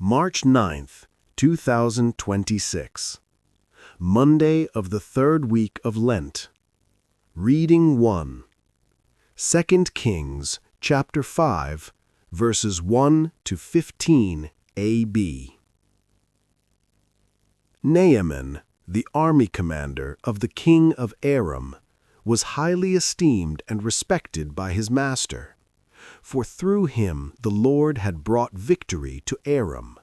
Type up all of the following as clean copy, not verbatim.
March 9th, 2026. Monday of the third week of Lent. Reading 1. 2 Kings, chapter 5, verses 1 to 15 AB. Naaman, the army commander of the king of Aram, was highly esteemed and respected by his master, for through him the Lord had brought victory to Aram.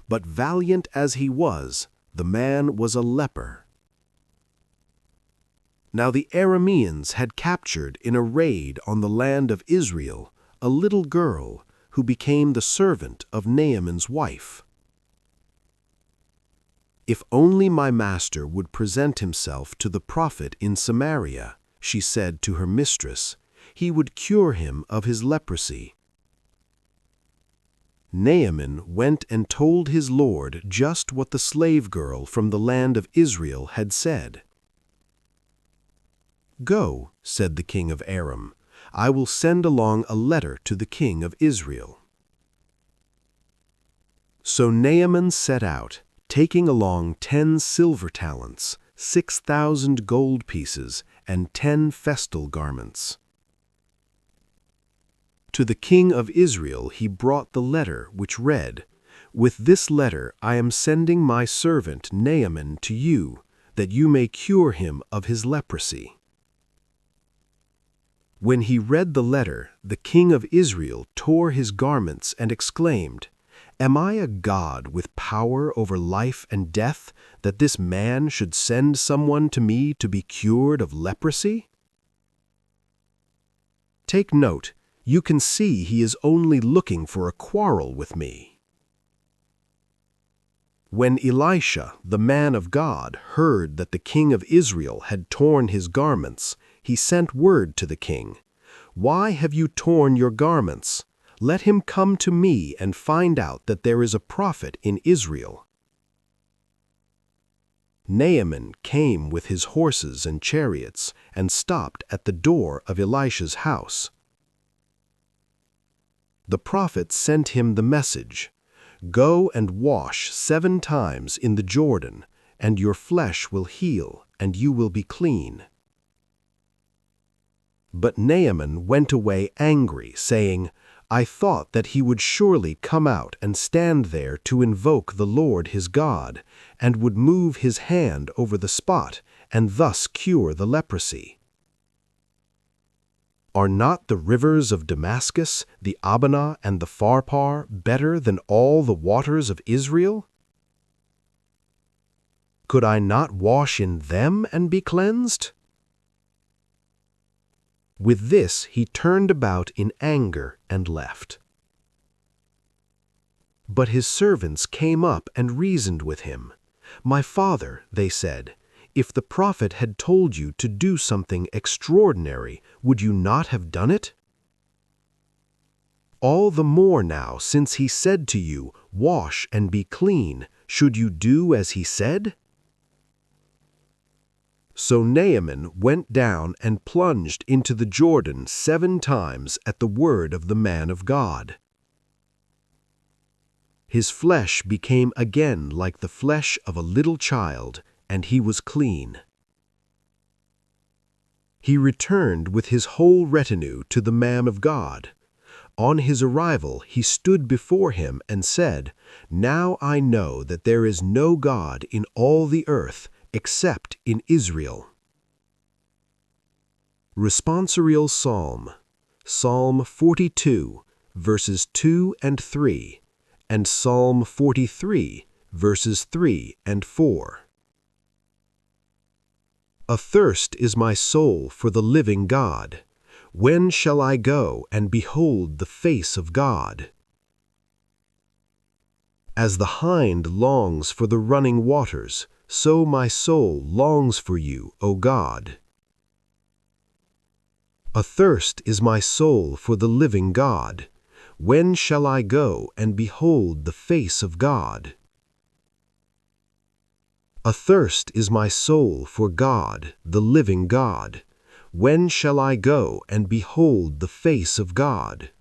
But valiant as he was, the man was a leper. Now the Arameans had captured in a raid on the land of Israel a little girl who became the servant of Naaman's wife. "If only my master would present himself to the prophet in Samaria," she said to her mistress, "he would cure him of his leprosy." Naaman went and told his lord just what the slave girl from the land of Israel had said. "Go," said the king of Aram, "I will send along a letter to the king of Israel." So Naaman set out, taking along 10 silver talents, 6,000 gold pieces, and 10 festal garments. To the king of Israel he brought the letter, which read, "With this letter I am sending my servant Naaman to you, that you may cure him of his leprosy." When he read the letter, the king of Israel tore his garments and exclaimed, "Am I a God with power over life and death, that this man should send someone to me to be cured of leprosy?" Take note, you can see he is only looking for a quarrel with me. When Elisha, the man of God, heard that the king of Israel had torn his garments, he sent word to the king, "Why have you torn your garments? Let him come to me and find out that there is a prophet in Israel." Naaman came with his horses and chariots and stopped at the door of Elisha's house. The prophet sent him the message, "Go and wash 7 times in the Jordan, and your flesh will heal, and you will be clean." But Naaman went away angry, saying, "I thought that he would surely come out and stand there to invoke the Lord his God, and would move his hand over the spot, and thus cure the leprosy. Are not the rivers of Damascus, the Abana and the Pharpar, better than all the waters of Israel? Could I not wash in them and be cleansed?" With this he turned about in anger and left. But his servants came up and reasoned with him. "My father," they said, "if the prophet had told you to do something extraordinary, would you not have done it? All the more now, since he said to you, 'Wash and be clean,' should you do as he said?" So Naaman went down and plunged into the Jordan 7 times at the word of the man of God. His flesh became again like the flesh of a little child, and he was clean. He returned with his whole retinue to the man of God. On his arrival he stood before him and said, "Now I know that there is no God in all the earth except in Israel." Responsorial Psalm, Psalm 42, verses 2 and 3, and Psalm 43, verses 3 and 4. Athirst is my soul for the living God. When shall I go and behold the face of God? As the hind longs for the running waters, so my soul longs for you, O God. Athirst is my soul for the living God. When shall I go and behold the face of God? Athirst is my soul for God, the living God. When shall I go and behold the face of God?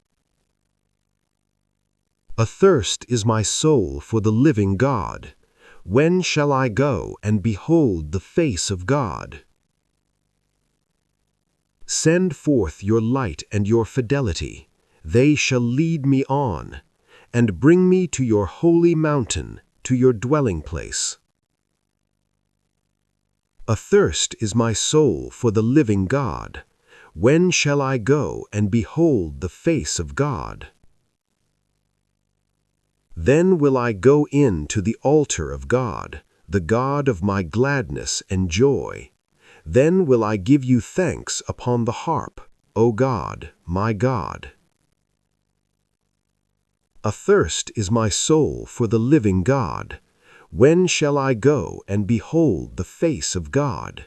Athirst is my soul for the living God. When shall I go and behold the face of God? Send forth your light and your fidelity. They shall lead me on, and bring me to your holy mountain, to your dwelling place. Athirst is my soul for the living God. When shall I go and behold the face of God? Then will I go in to the altar of God, the God of my gladness and joy. Then will I give you thanks upon the harp, O God, my God. Athirst is my soul for the living God. When shall I go and behold the face of God?